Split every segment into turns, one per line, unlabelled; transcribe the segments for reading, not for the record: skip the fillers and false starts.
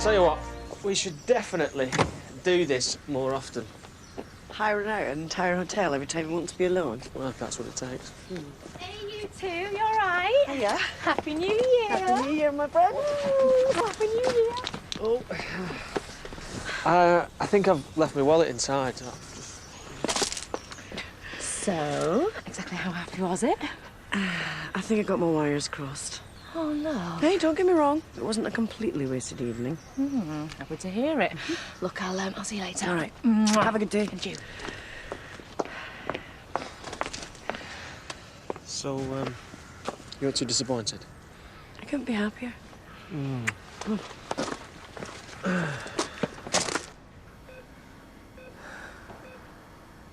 Tell you what, we should definitely do this more often.
Hire an entire hotel every time you want to be alone.
Well, if that's what it takes.
Hey, you two, you all right?
Hiya.
Happy New Year.
Happy New Year, my friend.
Ooh, Happy New Year.
Oh. I think I've left my wallet inside.
So, exactly how happy was it?
I think I got my wires crossed.
Oh, no.
Hey, don't get me wrong. It wasn't a completely wasted evening.
Happy to hear it. Look, I'll see you later.
All right.
Mwah.
Have a good day.
And you.
So, you're too disappointed?
I couldn't be happier.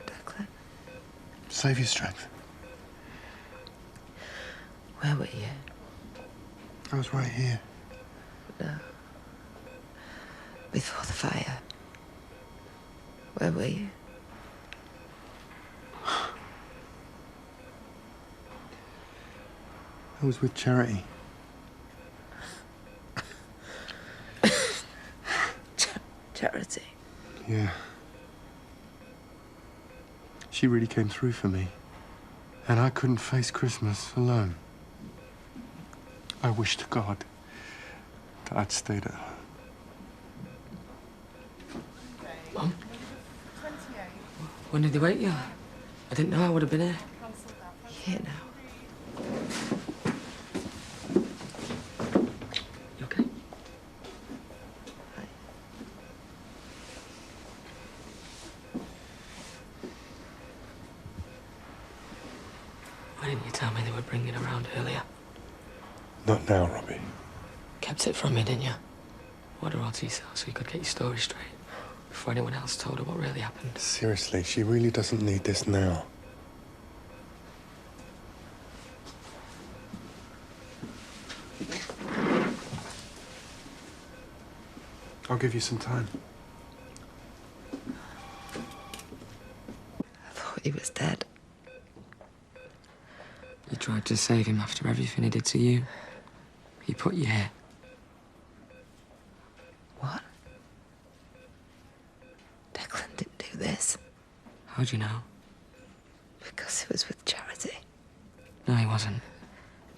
Declan,
Save your strength.
where were you?
I was right here.
No. Before the fire. Where were you?
I was with Charity.
Charity.
Yeah. She really came through for me. And I couldn't face Christmas alone. I wish to God that I'd stayed at home.
Mum? When did they wake you? I didn't know I would have been here. Here now. You okay? Hi. Why didn't you tell me they were bringing it around earlier?
Not now, Robbie.
Kept it from me, didn't you? What her odds so you could get your story straight before anyone else told her what really happened.
Seriously, she really doesn't need this now. I'll give you some time.
I thought he was dead. You tried to save him after everything he did to you. He put you here. What? Declan didn't do this. How'd you know? Because he was with Charity. No, he wasn't.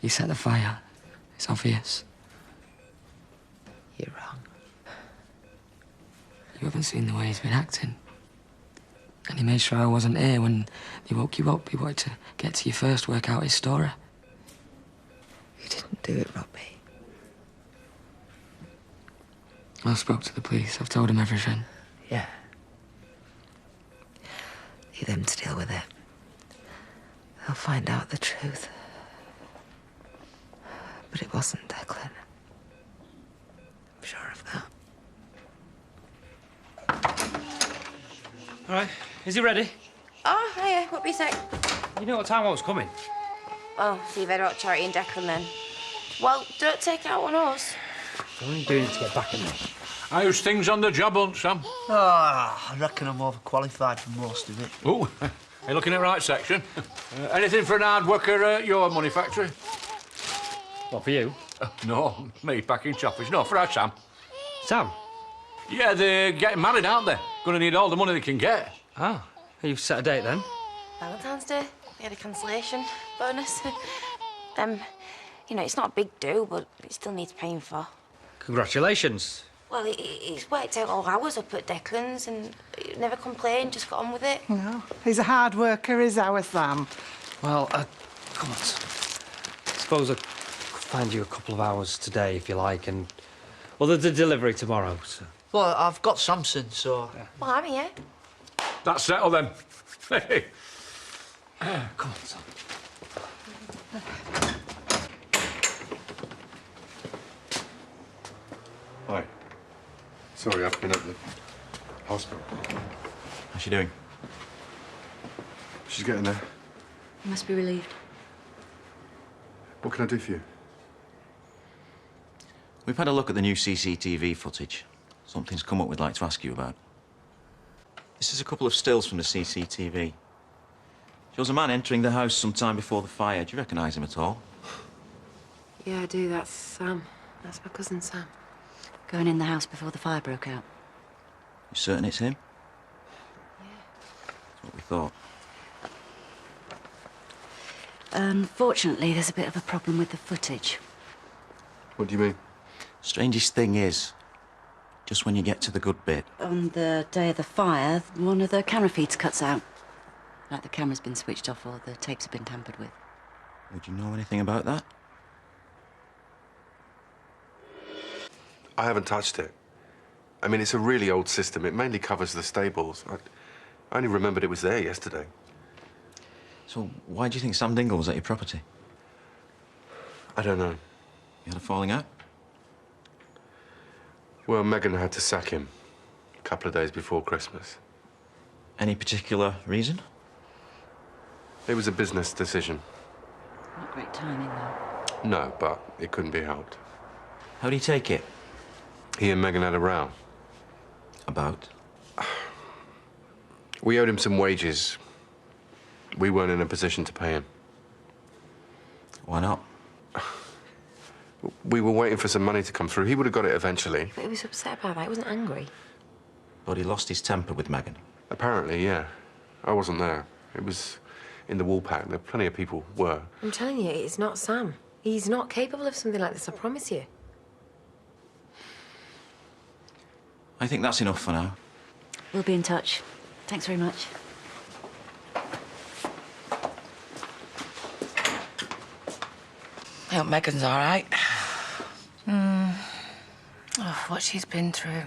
You set the fire. It's obvious. You're wrong. You haven't seen the way he's been acting. And he made sure I wasn't here when he woke you up. He wanted to get to you first, work out his story. You didn't do it, Robbie. I spoke to the police. I've told them everything. Yeah. Leave them to deal with it. They'll find out the truth. But it wasn't Declan. I'm sure of that.
All right, is he ready?
Oh, hiya. What be you say?
You know what time I was coming?
Oh, so you've heard about Charity and Declan then? Well, don't take it out on us.
I'm only doing it to get back at me.
How's things on the job hunt, Sam?
I reckon I'm overqualified for most of it.
Oh, you're looking at the right section. Anything for an hard worker at your money factory?
What, for you?
No, me packing choppers. No, for our Sam.
Sam?
Yeah, they're getting married, aren't they? Gonna need all the money they can get.
Ah, you've set a date then?
Valentine's Day. We had a cancellation bonus. You know, it's not a big do, but it still needs paying for.
Congratulations.
Well, he's worked out all hours up at Declan's and he never complained, just got on with it.
No, he's a hard worker, is our Sam.
Well, come on. Suppose I could find you a couple of hours today, if you like, and... Well, there's a delivery tomorrow, so...
Well, I've got Samson, so...
Well, I'm here.
That's settled then. Hey.
Come on, son.
Hi. Sorry, I've been at the hospital.
How's she doing?
She's getting there.
You must be relieved.
What can I do for you?
We've had a look at the new CCTV footage. Something's come up we'd like to ask you about. This is a couple of stills from the CCTV. Shows a man entering the house sometime before the fire. Do you recognise him at all?
Yeah, I do. That's Sam. That's my cousin Sam.
Going in the house before the fire broke out.
You certain it's him? Yeah. That's what we thought.
Unfortunately, there's a bit of a problem with the footage.
What do you mean?
Strangest thing is, just when you get to the good bit...
On the day of the fire, one of the camera feeds cuts out. Like the camera's been switched off or the tapes have been tampered with.
Would you know anything about that?
I haven't touched it. I mean, it's a really old system. It mainly covers the stables. I only remembered it was there yesterday.
So why do you think Sam Dingle was at your property?
I don't know.
You had a falling out?
Well, Megan had to sack him a couple of days before Christmas.
Any particular reason?
It was a business decision.
Not great timing, though.
No, but it couldn't be helped.
How'd he take it?
He and Megan had a row.
About?
We owed him some wages. We weren't in a position to pay him.
Why not?
We were waiting for some money to come through. He would have got it eventually.
But he was upset about that. He wasn't angry.
But he lost his temper with Megan.
Apparently, yeah. I wasn't there. It was in the wool pack. There plenty of people were.
I'm telling you, it's not Sam. He's not capable of something like this, I promise you.
I think that's enough for now.
We'll be in touch. Thanks very much.
I hope Megan's all right.
Oh, what she's been through.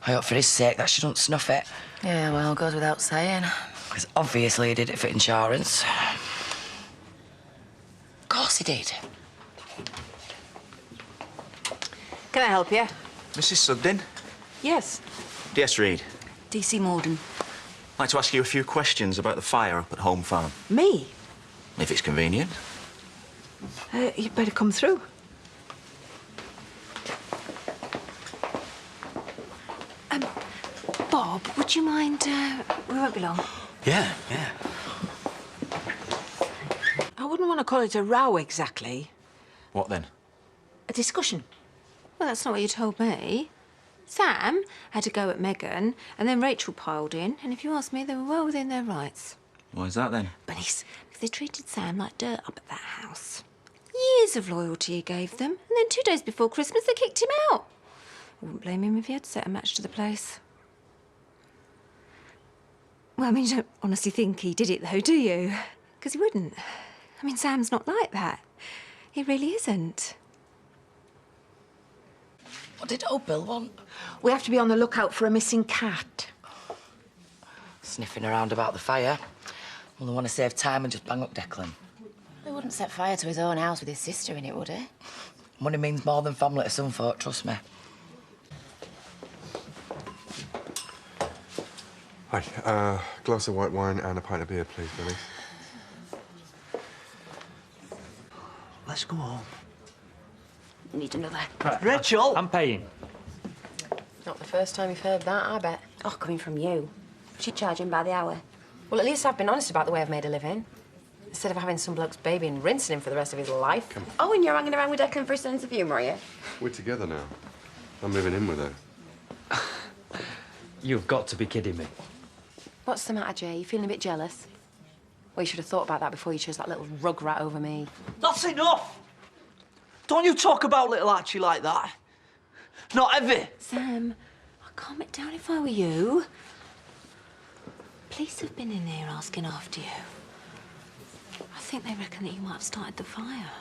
I hope for his sake that she don't snuff it.
Yeah, well, goes without saying.
Because obviously he did it for insurance. Of course he did.
Can I help you?
Mrs. Sugden?
Yes.
D.S. Reed.
DC Morden.
I'd like to ask you a few questions about the fire up at Home Farm.
Me?
If it's convenient.
You'd better come through.
Bob, would you mind? We won't be long.
Yeah.
I wouldn't want to call it a row exactly.
What then?
A discussion. Well, that's not what you told me. Sam had to go at Megan, and then Rachel piled in, and if you ask me, they were well within their rights.
Why is that then?
Bunnies, because they treated Sam like dirt up at that house. Years of loyalty he gave them, and then 2 days before Christmas, they kicked him out. I wouldn't blame him if he had to set a match to the place. Well, I mean, you don't honestly think he did it, though, do you? Because he wouldn't. I mean, Sam's not like that. He really isn't.
What did old Bill want?
We have to be on the lookout for a missing cat.
Sniffing around about the fire. Well, they want to save time and just bang up Declan.
He wouldn't set fire to his own house with his sister in it, would he?
Money means more than family to some folk, trust me.
Hi, glass of white wine and a pint of beer, please, Billy.
Let's go home.
Need another.
Rachel!
I'm paying.
Not the first time you've heard that, I bet.
Oh, coming from you. She'd charge him by the hour.
Well, at least I've been honest about the way I've made a living. Instead of having some bloke's baby and rinsing him for the rest of his life.
Oh, and you're hanging around with Declan for a sense of humour, are you?
We're together now. I'm moving in with her.
You've got to be kidding me.
What's the matter, Jay? You feeling a bit jealous? Well, you should have thought about that before you chose that little rug rat over me.
That's enough! Don't you talk about little Archie like that. Not ever.
Sam, I'd calm it down if I were you. Police have been in here asking after you. I think they reckon that you might have started the fire.